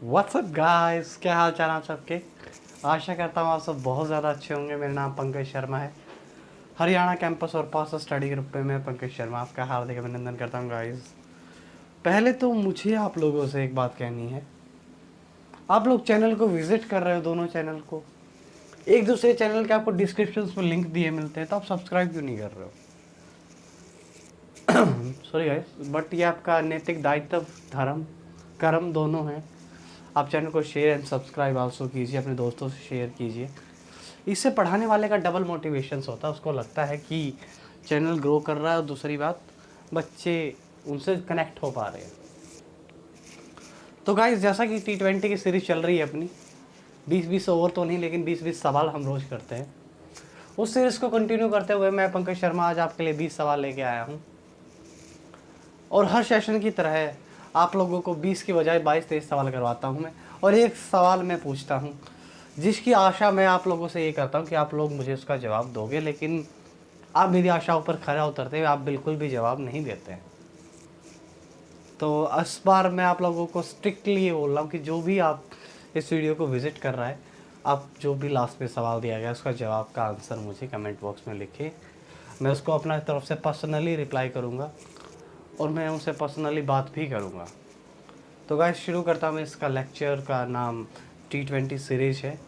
WhatsApp guys, क्या हाल चाल आप सबके। आशा करता हूँ आप सब बहुत ज़्यादा अच्छे होंगे। मेरा नाम पंकज शर्मा है। हरियाणा कैंपस और पास स्टडी ग्रुप पे मैं पंकज शर्मा आपका हार्दिक अभिनंदन करता हूँ गाइस। पहले तो मुझे आप लोगों से एक बात कहनी है। आप लोग चैनल को विजिट कर रहे हो, दोनों चैनल को। एक दूसरे चैनल के आपको डिस्क्रिप्शन में लिंक दिए मिलते हैं, तो आप सब्सक्राइब क्यों नहीं कर रहे हो? सॉरी गाइस, बट ये आपका नैतिक दायित्व, धर्म, कर्म दोनों हैं। आप चैनल को शेयर एंड सब्सक्राइब आल्सो कीजिए, अपने दोस्तों से शेयर कीजिए। इससे पढ़ाने वाले का डबल मोटिवेशंस होता है। उसको लगता है कि चैनल ग्रो कर रहा है, और दूसरी बात, बच्चे उनसे कनेक्ट हो पा रहे हैं। तो गाइस, जैसा कि T20 की सीरीज चल रही है अपनी, 20-20 ओवर तो नहीं, लेकिन 20-20 सवाल हम रोज़ करते हैं। उस सीरीज़ को कंटिन्यू करते हुए मैं पंकज शर्मा आज आपके लिए 20 सवाल लेके आया हूँ। और हर सेशन की तरह आप लोगों को 20 की बजाय 22-23 सवाल करवाता हूँ मैं। और एक सवाल मैं पूछता हूँ, जिसकी आशा मैं आप लोगों से ये करता हूँ कि आप लोग मुझे उसका जवाब दोगे, लेकिन आप मेरी आशाओं पर खरा उतरते हुए आप बिल्कुल भी जवाब नहीं देते हैं। तो इस बार मैं आप लोगों को स्ट्रिक्टली ये बोल रहा हूँ कि जो भी आप इस वीडियो को विज़िट कर रहा है, आप जो भी लास्ट में सवाल दिया गया उसका जवाब का आंसर मुझे कमेंट बॉक्स में लिखे। मैं उसको अपना तरफ से पर्सनली रिप्लाई करूँगा और मैं उनसे पर्सनली बात भी करूँगा। तो गाइस, शुरू करता हूँ मैं। इसका लेक्चर का नाम T20 सीरीज है।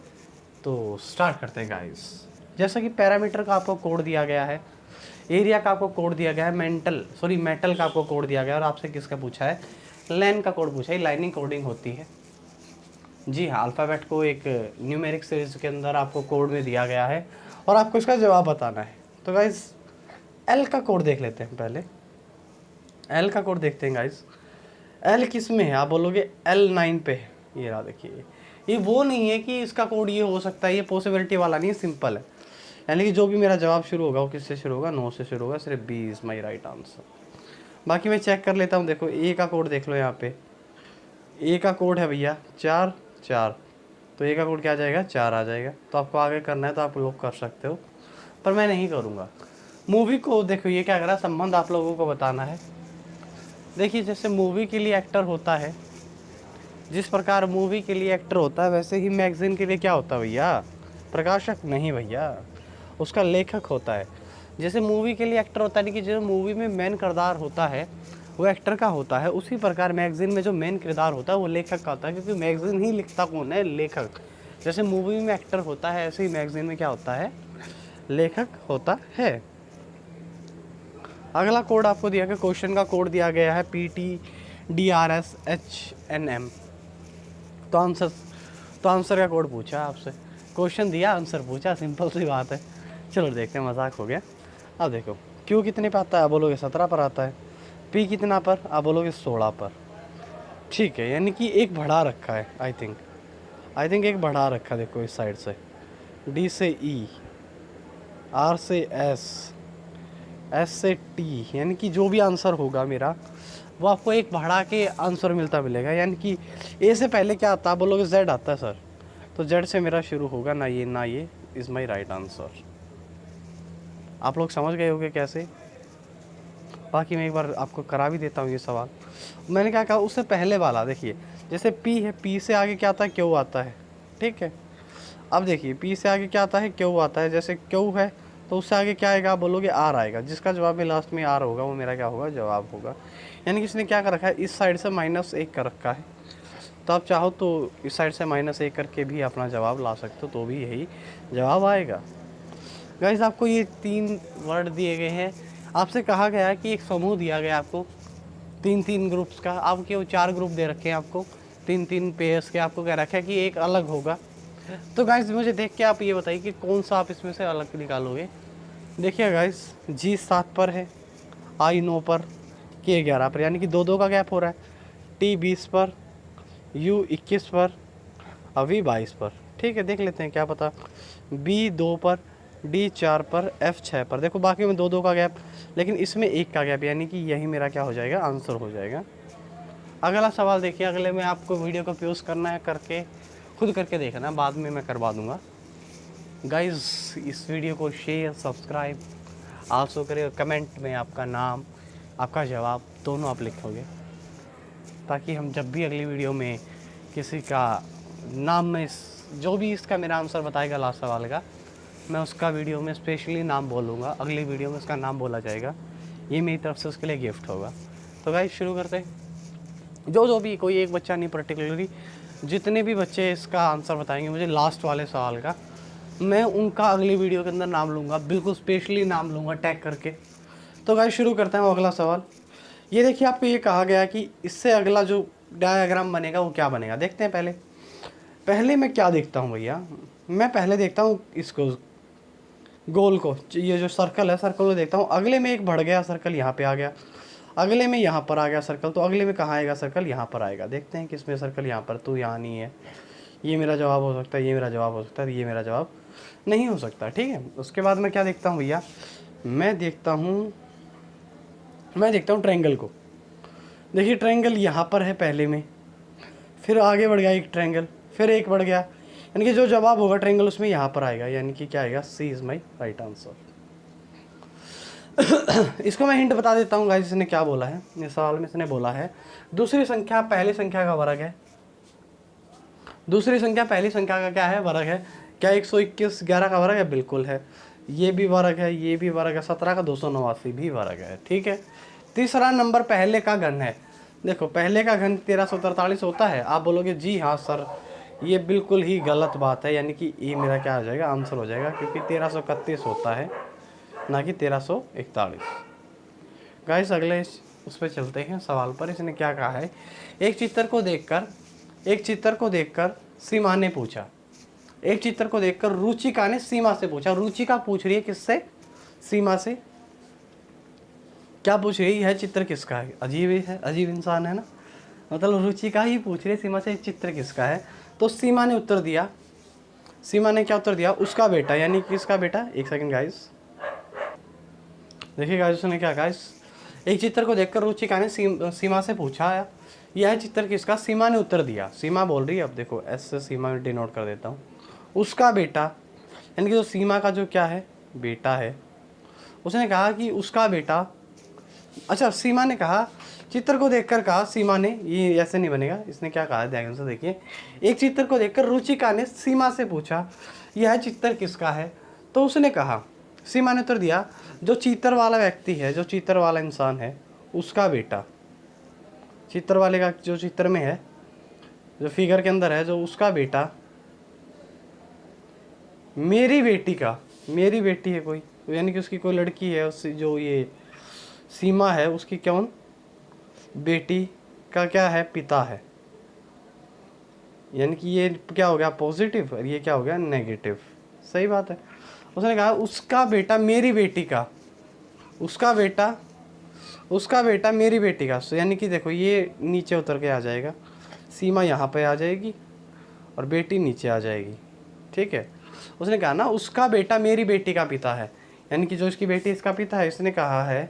तो स्टार्ट करते हैं गाइस। जैसा कि पैरामीटर का आपको कोड दिया गया है, एरिया का आपको कोड दिया गया है, मेटल का आपको कोड दिया गया है, और आपसे किसका पूछा है? लैन का कोड पूछा है। लाइनिंग कोडिंग होती है। जी हाँ, अल्फ़ाबेट को एक न्यूमेरिक सीरीज के अंदर आपको कोड में दिया गया है और आपको इसका जवाब बताना है। तो गाइस, एल का कोड देख लेते हैं पहले। एल का कोड देखते हैं गाइस। एल किस में है? आप बोलोगे L9 पे है। ये रहा, देखिए। ये वो नहीं है कि इसका कोड ये हो सकता है, ये पॉसिबिलिटी वाला नहीं है, सिंपल है। यानी कि जो भी मेरा जवाब शुरू होगा वो किससे शुरू होगा? 9 से शुरू होगा। सिर्फ B is my right answer. बाकी मैं चेक कर लेता हूँ। देखो, ए का कोड देख लो यहाँ पे। ए का कोड है भैया 4 4। तो ए का कोड क्या आ जाएगा? 4 आ जाएगा। तो आपको आगे करना है तो आप लोग कर सकते हो, पर मैं नहीं करूँगा। मूवी को देखो, ये क्या कर रहा है, संबंध आप लोगों को बताना है। देखिए, जैसे मूवी के लिए एक्टर होता है, जिस प्रकार मूवी के लिए एक्टर होता है, वैसे ही मैगज़ीन के लिए क्या होता है भैया? प्रकाशक नहीं भैया, उसका लेखक होता है। जैसे मूवी के लिए एक्टर होता है, नहीं कि जो मूवी में मेन किरदार होता है वो एक्टर का होता है, उसी प्रकार मैगज़ीन में जो मेन किरदार होता है वो लेखक का होता है। क्योंकि मैगज़ीन ही लिखता कौन है? लेखक। जैसे मूवी में एक्टर होता है, ऐसे ही मैगज़ीन में क्या होता है? लेखक होता है। अगला कोड आपको दिया गया, क्वेश्चन का कोड दिया गया है PTDRSHNM। तो आंसर का कोड पूछा आपसे, क्वेश्चन दिया, आंसर पूछा, सिंपल सी बात है। चलो देखते हैं, मजाक हो गया। अब देखो, क्यू कितने पे आता है? आप बोलोगे 17 पर आता है। पी कितना पर? आप बोलोगे 16 पर। ठीक है, यानी कि एक बढ़ा रखा है। आई थिंक एक बढ़ा रखा है। देखो इस साइड से डी से ई, आर से एस, एस से टी, यानी कि जो भी आंसर होगा मेरा वो आपको एक बढ़ा के आंसर मिलेगा। यानी कि ए से पहले क्या आता है? आप बोलोगे जेड आता है सर। तो जेड से मेरा शुरू होगा, ना ये इज़ माई राइट आंसर। आप लोग समझ गए होंगे कैसे। बाकी मैं एक बार आपको करा भी देता हूँ ये सवाल। मैंने क्या कहा, उससे पहले वाला देखिए। जैसे पी है, पी से आगे क्या आता है? क्यू आता है। ठीक है, अब देखिए, पी से आगे क्या आता है? क्यू आता है। जैसे क्यू है तो उससे आगे क्या आएगा? आप बोलोगे आर आएगा। जिसका जवाब में लास्ट में आर होगा वो मेरा क्या होगा? जवाब होगा। यानी कि इसने क्या कर रखा है? इस साइड से -1 कर रखा है। तो आप चाहो तो इस साइड से -1 करके भी अपना जवाब ला सकते हो, तो भी यही जवाब आएगा। गाइस, आपको ये 3 वर्ड दिए गए हैं। आपसे कहा गया है कि एक समूह दिया गया आपको 3-3 ग्रुप्स का। आपके वो 4 ग्रुप दे रखे हैं आपको, 3-3 पेयर्स के। आपको कह रखा है कि एक अलग होगा। तो गाइस, मुझे देख के आप ये बताइए कि कौन सा आप इसमें से अलग निकालोगे। देखिए गाइस, जी 7 पर है, आई 9 पर, के 11 पर, यानी कि 2-2 का गैप हो रहा है। टी 20 पर, यू 21 पर, अभी 22 पर। ठीक है, देख लेते हैं क्या पता। बी 2 पर, डी 4 पर, एफ 6 पर। देखो बाकी में 2-2 का गैप, लेकिन इसमें 1 का गैप, यानी कि यही मेरा क्या हो जाएगा? आंसर हो जाएगा। अगला सवाल देखिए। अगले में आपको वीडियो को पॉज करना है, करके खुद करके देखना, बाद में मैं करवा दूंगा। गाइस, इस वीडियो को शेयर सब्सक्राइब आल्सो करें, और कमेंट में आपका नाम, आपका जवाब दोनों आप लिखोगे, ताकि हम जब भी अगली वीडियो में किसी का नाम में जो भी इसका मेरा आंसर बताएगा लास्ट सवाल का, मैं उसका वीडियो में स्पेशली नाम बोलूँगा, अगली वीडियो में उसका नाम बोला जाएगा। ये मेरी तरफ से उसके लिए गिफ्ट होगा। तो गाइस शुरू करते हैं। जो भी, कोई एक बच्चा नहीं पर्टिकुलरली, जितने भी बच्चे इसका आंसर बताएंगे मुझे लास्ट वाले सवाल का, मैं उनका अगली वीडियो के अंदर नाम लूँगा, बिल्कुल स्पेशली नाम लूँगा टैग करके। तो गाइस शुरू करते हैं अगला सवाल। ये देखिए, आपको ये कहा गया कि इससे अगला जो डायग्राम बनेगा वो क्या बनेगा। देखते हैं पहले मैं क्या देखता हूँ भैया, मैं पहले देखता हूँ इसको, गोल को, ये जो सर्कल है सर्कल को देखता हूँ। अगले में एक बढ़ गया सर्कल, यहाँ पे आ गया। अगले में यहाँ पर आ गया सर्कल, तो अगले में कहाँ आएगा सर्कल, यहाँ पर आएगा। देखते हैं किसमें सर्कल, यहाँ पर। तो यहाँ नहीं है। ये मेरा जवाब हो सकता है, ये मेरा जवाब हो सकता है, ये मेरा जवाब नहीं हो सकता। ठीक है, उसके बाद मैं क्या देखता हूँ भैया, मैं देखता हूँ ट्रायंगल को। देखिए ट्रायंगल यहाँ पर है पहले में, फिर आगे बढ़ गया एक ट्रायंगल, फिर एक बढ़ गया, यानी कि जो जवाब होगा ट्रायंगल उसमें यहाँ पर आएगा, यानी कि क्या आएगा, सी इज़ माई राइट आंसर। इसको मैं हिंट बता देता हूँ गाइस, इसने क्या बोला है। इस सवाल में इसने बोला है दूसरी संख्या पहली संख्या का वर्ग है। दूसरी संख्या पहली संख्या का क्या है, वर्ग है। क्या 121 11 का वर्ग है, बिल्कुल है। ये भी वर्ग है, ये भी वर्ग है। 17 का 289 भी वर्ग है। ठीक है। तीसरा नंबर पहले का घन है। देखो पहले का घन 1343 होता है। आप बोलोगे जी हाँ सर, ये बिल्कुल ही गलत बात है, यानी कि ये मेरा क्या आ जाएगा, आंसर हो जाएगा, क्योंकि 1331 होता है, ना कि 1341। गाइस अगले उस पर चलते हैं सवाल पर। इसने क्या कहा है, एक चित्र को देखकर सीमा ने पूछा, एक चित्र को देखकर रुचिका ने सीमा से पूछा। रुचिका पूछ रही है किससे, सीमा से। क्या पूछ रही है, चित्र किसका है। अजीब है, अजीब इंसान है ना, मतलब रुचिका ही पूछ रही है सीमा से चित्र किसका है। तो सीमा ने उत्तर दिया, सीमा ने क्या उत्तर दिया, उसका बेटा, यानी किसका बेटा। एक सेकंड गाइस, देखिए गाइस उसने क्या कहा, एक चित्र को देखकर रुचिका ने सीमा से पूछा, यह चित्र किसका। सीमा ने उत्तर दिया, सीमा बोल रही है। अब देखो एस से सीमा में डिनोट कर देता हूँ, उसका बेटा, यानी कि जो सीमा का जो क्या है, बेटा है। उसने कहा कि उसका बेटा, अच्छा सीमा ने कहा, चित्र को देखकर कहा सीमा ने, ये ऐसे नहीं बनेगा। इसने क्या कहा ध्यान से देखिए, एक चित्र को देखकर रुचिका ने सीमा से पूछा, यह चित्र किसका है। तो उसने कहा, सीमा ने उत्तर दिया, जो चित्र वाला व्यक्ति है, जो चित्र वाला इंसान है, उसका बेटा। चित्र वाले का, जो चित्र में है, जो फिगर के अंदर है, जो उसका बेटा, मेरी बेटी का, मेरी बेटी है कोई, यानी कि उसकी कोई लड़की है, उससे जो ये सीमा है उसकी कौन, बेटी का क्या है, पिता है। यानी कि ये क्या हो गया पॉजिटिव और ये क्या हो गया नेगेटिव। सही बात है। उसने कहा उसका बेटा मेरी बेटी का, उसका बेटा मेरी बेटी का। यानी कि देखो ये नीचे उतर के आ जाएगा, सीमा यहाँ पे आ जाएगी और बेटी नीचे आ जाएगी। ठीक है। उसने कहा ना उसका बेटा मेरी बेटी का पिता है, यानी कि जो इसकी बेटी इसका पिता है। इसने कहा है,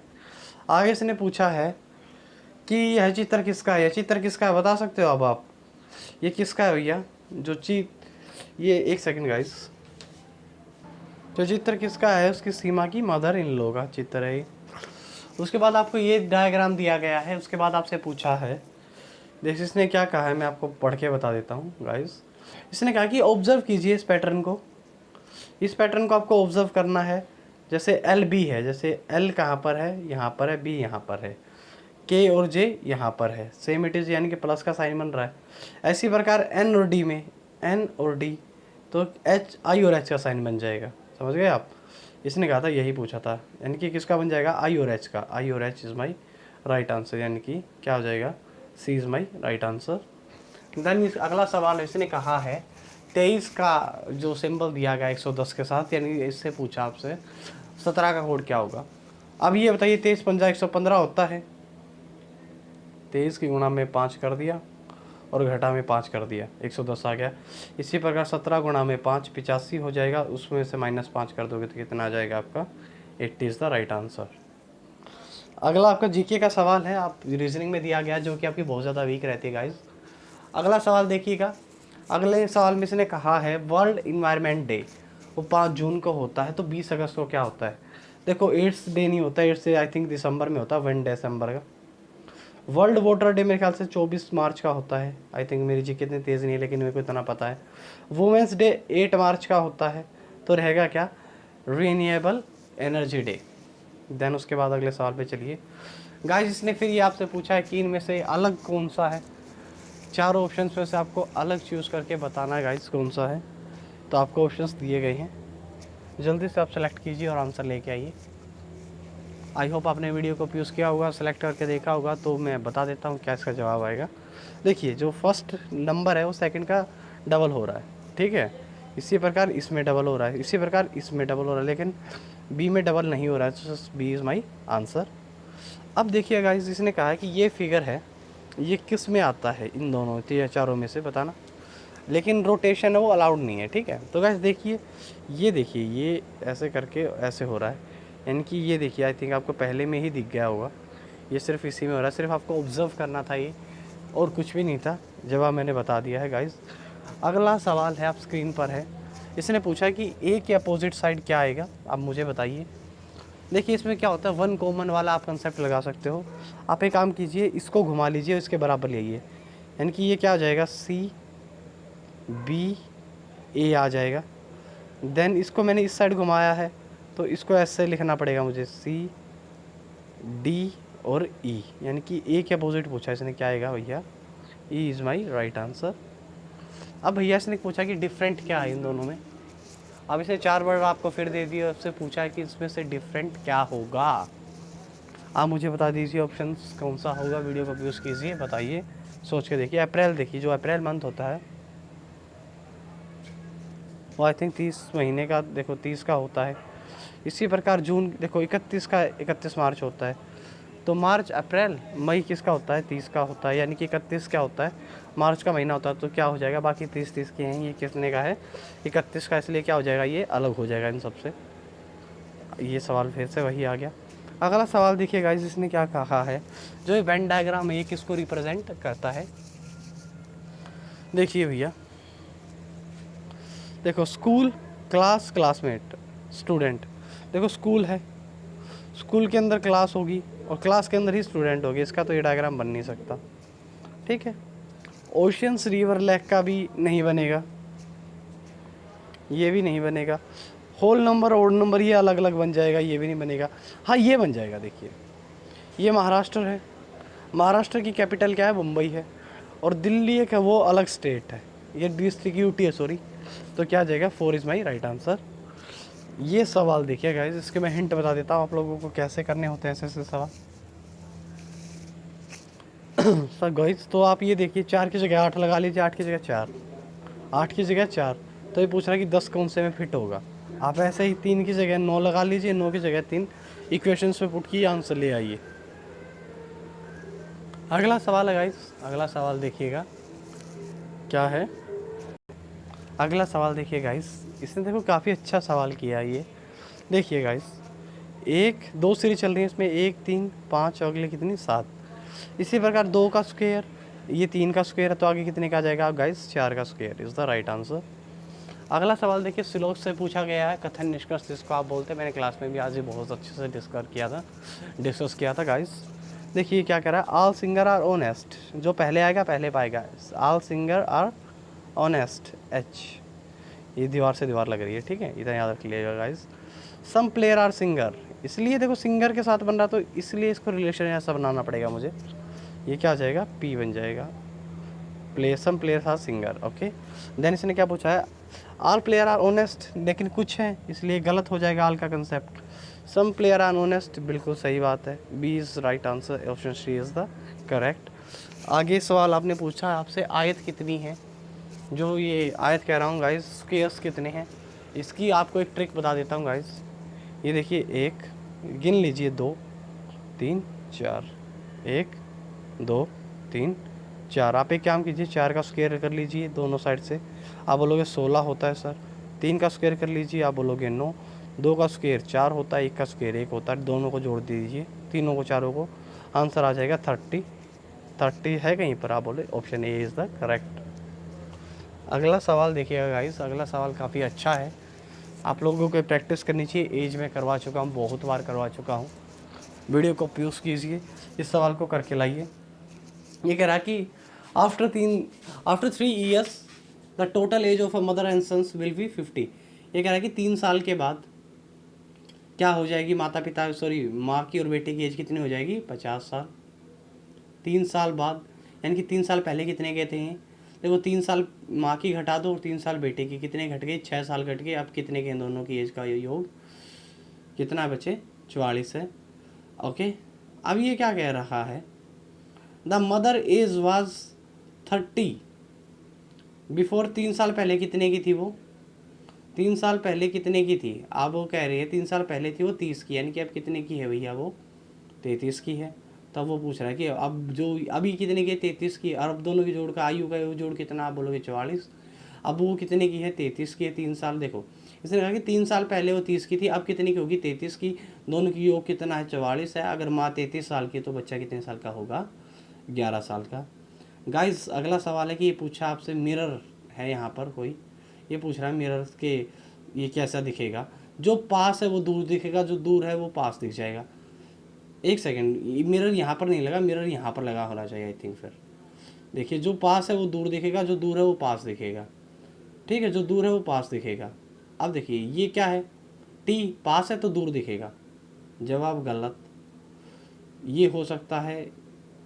आगे इसने पूछा है कि यह चित्र किसका है, यह चित्र किसका है, बता सकते हो अब आप, ये किसका है भैया। ये एक सेकंड गाइस, जो चित्र किसका है, उसकी सीमा की मदर इन लॉ का चित्र है। उसके बाद आपको ये डायग्राम दिया गया है। उसके बाद आपसे पूछा है, देखिए इसने क्या कहा है, मैं आपको पढ़ के बता देता हूँ गाइस। इसने कहा कि ऑब्जर्व कीजिए इस पैटर्न को, इस पैटर्न को आपको ऑब्जर्व करना है। जैसे एल बी है, जैसे एल कहाँ पर है, यहाँ पर है, बी यहाँ पर है, के और जे यहाँ पर है, सेम इट इज़, यानी कि प्लस का साइन बन रहा है। ऐसी प्रकार एन और डी में, एन और डी, तो एच, आई और एच का साइन बन जाएगा। समझ गए आप। इसने कहा था यही पूछा था, यानी कि किसका बन जाएगा, आई और एच का। आई और H is my right answer, यानी कि क्या हो जाएगा, C is my right answer. Then अगला सवाल इसने कहा है 23 का जो सिंबल दिया गया 110 के साथ, यानी इससे पूछा आपसे 17 का कोड क्या होगा। अब ये बताइए 23 पंजा 115 होता है, 23 की गुणा में 5 कर दिया और घटा में 5 कर दिया, 110 आ गया। इसी प्रकार 17 गुणा में 5 85 हो जाएगा, उसमें से -5 कर दोगे तो कितना आ जाएगा आपका, 80 इज़ द राइट आंसर। अगला आपका जीके का सवाल है, आप रीजनिंग में दिया गया, जो कि आपकी बहुत ज़्यादा वीक रहती है गाइस। अगला सवाल देखिएगा। अगले सवाल में इसने कहा है वर्ल्ड इन्वायरमेंट डे वो 5 जून को होता है, तो 20 अगस्त को क्या होता है। देखो एड्स डे नहीं होता, एड्स डे आई थिंक दिसंबर में होता है, 1 दिसंबर का। वर्ल्ड वाटर डे मेरे ख्याल से 24 मार्च का होता है। आई थिंक मेरी जी कितनी तेज़ नहीं है, लेकिन मेरे को इतना पता है। वुमेंस डे 8 मार्च का होता है। तो रहेगा क्या, रीन्यूएबल एनर्जी डे। देन उसके बाद अगले सवाल पे चलिए गाइस। इसने फिर ये आपसे पूछा है कि इनमें से अलग कौन सा है। चारों ऑप्शंस में से आपको अलग चूज़ करके बताना है गाइस कौन सा है। तो आपको ऑप्शंस दिए गए हैं, जल्दी से आप सेलेक्ट कीजिए और आंसर लेके आइए। आई होप आपने वीडियो को यूज़ किया होगा, सेलेक्ट करके देखा होगा। तो मैं बता देता हूँ क्या इसका जवाब आएगा। देखिए, जो फर्स्ट नंबर है वो सेकंड का डबल हो रहा है, ठीक है। इसी प्रकार इसमें डबल हो रहा है, इसी प्रकार इसमें डबल हो रहा है, लेकिन बी में डबल नहीं हो रहा है। तो बी इज़ माई आंसर। अब देखिए गाइस, इसने कहा है कि ये फिगर है, ये किस में आता है, इन दोनों चारों में से बताना। लेकिन रोटेशन है वो अलाउड नहीं है, ठीक है। तो गाइस देखिए, ये देखिए, ये ऐसे करके ऐसे हो रहा है, यानी कि ये देखिए, आई थिंक आपको पहले में ही दिख गया होगा। ये सिर्फ इसी में हो रहा है, सिर्फ आपको ऑब्ज़र्व करना था ये, और कुछ भी नहीं था। जवाब मैंने बता दिया है गाइस। अगला सवाल है, आप स्क्रीन पर है। इसने पूछा कि ए के अपोजिट साइड क्या आएगा, आप मुझे बताइए। देखिए, इसमें क्या होता है, वन कॉमन वाला आप कंसेप्ट लगा सकते हो। आप एक काम कीजिए, इसको घुमा लीजिए, इसके बराबर लाइए, यानी कि ये क्या आ जाएगा, सी बी ए आ जाएगा। देन इसको मैंने इस साइड घुमाया है, तो इसको ऐसे लिखना पड़ेगा मुझे, सी डी और ई, यानी कि ए के अपोजिट पूछा इसने, क्या आएगा भैया, E is my right answer. अब भैया इसने पूछा कि डिफरेंट क्या है इन दोनों में। अब इसने 4 वर्ड आपको फिर दे दिए, उससे पूछा है कि इसमें से डिफरेंट क्या होगा। आप मुझे बता दीजिए ऑप्शंस कौन सा होगा, वीडियो को यूज़ कीजिए, बताइए, सोच के देखिए। अप्रैल देखिए, जो अप्रैल मंथ होता है वो आई थिंक 30 महीने का, देखो 30 का होता है। इसी प्रकार जून देखो 31 का, 31 मार्च होता है। तो मार्च, अप्रैल, मई किसका होता है, 30 का होता है, यानी कि 31 क्या होता है, मार्च का महीना होता है। तो क्या हो जाएगा, बाकी 30 के हैं, ये कितने का है, 31 का, इसलिए क्या हो जाएगा, ये अलग हो जाएगा इन सबसे। ये सवाल फिर से वही आ गया। अगला सवाल देखिए गाइस, इसने क्या कहा है, जो ये वेन डायग्राम है ये किसको रिप्रेजेंट करता है। देखिए भैया, देखो स्कूल, क्लास, क्लासमेट, स्टूडेंट। देखो स्कूल है, स्कूल के अंदर क्लास होगी और क्लास के अंदर ही स्टूडेंट होगी, इसका तो ये डायग्राम बन नहीं सकता, ठीक है। ओशियंस, रिवर, लेक का भी नहीं बनेगा, ये भी नहीं बनेगा। होल नंबर, ओड नंबर, ये अलग अलग बन जाएगा, ये भी नहीं बनेगा। हाँ, ये बन जाएगा। देखिए, ये महाराष्ट्र है, महाराष्ट्र की कैपिटल क्या है, मुंबई है, और दिल्ली एक है, वो अलग स्टेट है, ये डिस्ट्रिक्ट यूटी है, सॉरी। तो क्या आ जाएगा, 4 इज़ माई राइट आंसर। ये सवाल देखिए गाइस, इसके मैं हिंट बता देता हूँ आप लोगों को कैसे करने होते हैं ऐसे ऐसे सवाल। सर गाइस, तो आप ये देखिए, 4 की जगह 8 लगा लीजिए, 8 की जगह 4, 8 की जगह 4। तो ये पूछ रहा है कि 10 कौन से में फिट होगा। आप ऐसे ही 3 की जगह 9 लगा लीजिए, 9 की जगह 3, इक्वेशंस पे पुट किए, आंसर ले आइए। अगला सवाल है गाइस, अगला सवाल देखिएगा क्या है। अगला सवाल देखिए गाइस, इसने देखो काफ़ी अच्छा सवाल किया है ये। देखिए गाइस, 1 2 सीरीज चल रही है इसमें, 1 3 5, अगले कितनी 7। इसी प्रकार 2 का स्क्वायर, ये 3 का स्क्वायर है, तो आगे कितने का आ जाएगा गाइस, 4 का square is the right answer. अगला सवाल देखिए, श्लोक से पूछा गया है, कथन निष्कर्ष जिसको आप बोलते हैं। मैंने क्लास में भी आज ही बहुत अच्छे से डिस्कस किया था गाइस। देखिए क्या कह रहा है, ऑल सिंगर आर ऑनेस्ट, जो पहले आएगा पहले पाएगा। All singer are honest, H, ये दीवार से दीवार लग रही है, ठीक है, इतना याद रख लीजिएगा guys. Some player are singer, इसलिए देखो सिंगर के साथ बन रहा, तो इसलिए इसको रिलेशन ऐसा बनाना पड़ेगा मुझे। ये क्या आ जाएगा, पी बन जाएगा, play, some players are singer, okay. Then इसने क्या पूछा है, ऑल प्लेयर आर ऑनेस्ट, लेकिन कुछ है, इसलिए गलत हो जाएगा ऑल का concept. Some player are honest, बिल्कुल सही बात है, B is right answer, option C is the correct. आगे सवाल आपने पूछा आपसे, आयत कितनी है। जो ये आयत कह रहा हूँ गाइस, स्क्वेयर्स कितने हैं, इसकी आपको एक ट्रिक बता देता हूँ गाइस। ये देखिए, 1 गिन लीजिए, 2 3 4, 1 2 3 4। आप एक काम कीजिए, 4 का स्क्वायर कर लीजिए दोनों साइड से, आप बोलोगे 16 होता है सर। 3 का स्क्वायर कर लीजिए, आप बोलोगे 9। 2 का स्क्वायर 4 होता है, 1 का स्क्वायर 1 होता है, दोनों को जोड़ दीजिए, तीनों को, चारों को, आंसर आ जाएगा 30। 30 है कहीं पर, आप बोले option A is the correct. अगला सवाल देखिएगा गाइस, अगला सवाल काफ़ी अच्छा है, आप लोगों को प्रैक्टिस करनी चाहिए। एज में करवा चुका हूँ, बहुत बार करवा चुका हूँ। वीडियो को पॉज कीजिए, इस सवाल को करके लाइए। ये कह रहा कि after 3 years the total age of a mother and sons will be 50। ये कह रहा है कि 3 साल के बाद क्या हो जाएगी, माँ की और बेटे की एज कितनी हो जाएगी, 50 साल। 3 साल बाद, यानी कि 3 साल पहले कितने गए थे ये, देखो 3 साल माँ की घटा दो और 3 साल बेटे की, कितने घट गए, 6 साल घट गए। अब कितने के दोनों की एज का योग कितना बचे, 44 है। ओके, अब ये क्या कह रहा है, the mother age was 30 before. 3 साल पहले कितने की थी वो, 3 साल पहले कितने की थी, अब वो कह रही है 3 साल पहले थी वो 30 की, यानी कि अब कितने की है भैया, वो 33 की है। तब वो पूछ रहा है कि अब जो अभी कितने की है, 33 की, और अब दोनों की जोड़ का आयु का जोड़ कितना, आप बोलोगे 44। अब वो कितने की है, 33 की है। 3 साल, देखो इसने कहा कि 3 साल पहले वो 30 की थी, अब कितने की होगी, 33 की। दोनों की योग कितना है, 44 है। अगर माँ 33 साल की तो बच्चा कितने साल का होगा, 11 साल का। गाइस अगला सवाल है कि ये पूछा आपसे, मिरर है यहाँ पर कोई, ये पूछ रहा है मिरर के ये कैसा दिखेगा, जो पास है वो दूर दिखेगा, जो दूर है वो पास दिख जाएगा। एक सेकेंड, मिरर यहाँ पर नहीं लगा, मिरर यहाँ पर लगा होना चाहिए आई थिंक। फिर देखिए, जो पास है वो दूर दिखेगा, जो दूर है वो पास दिखेगा। ठीक है, जो दूर है वो पास दिखेगा। अब देखिए ये क्या है, टी पास है तो दूर दिखेगा, जवाब गलत। ये हो सकता है,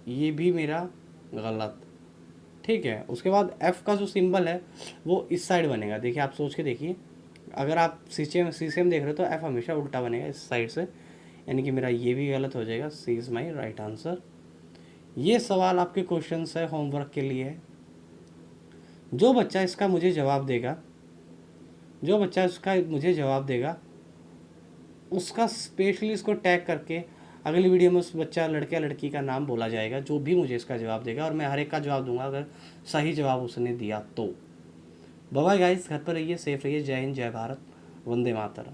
ये भी मेरा गलत। ठीक है, उसके बाद एफ़ का जो सिंबल है वो इस साइड बनेगा। देखिए आप सोच के देखिए, अगर आप सीसीएम देख रहे हो तो एफ़ हमेशा उल्टा बनेगा इस साइड से, यानी कि मेरा ये भी गलत हो जाएगा। C is my right answer. ये सवाल आपके क्वेश्चंस है, होमवर्क के लिए है। जो बच्चा इसका मुझे जवाब देगा, जो बच्चा इसका मुझे जवाब देगा, उसका स्पेशली इसको टैग करके अगली वीडियो में उस बच्चा, लड़के या लड़की का नाम बोला जाएगा, जो भी मुझे इसका जवाब देगा, और मैं हर एक का जवाब दूंगा अगर सही जवाब उसने दिया तो। बाय बाय गाइस, घर पर रहिए, सेफ रहिए। जय हिंद, जय भारत, वंदे मातरम।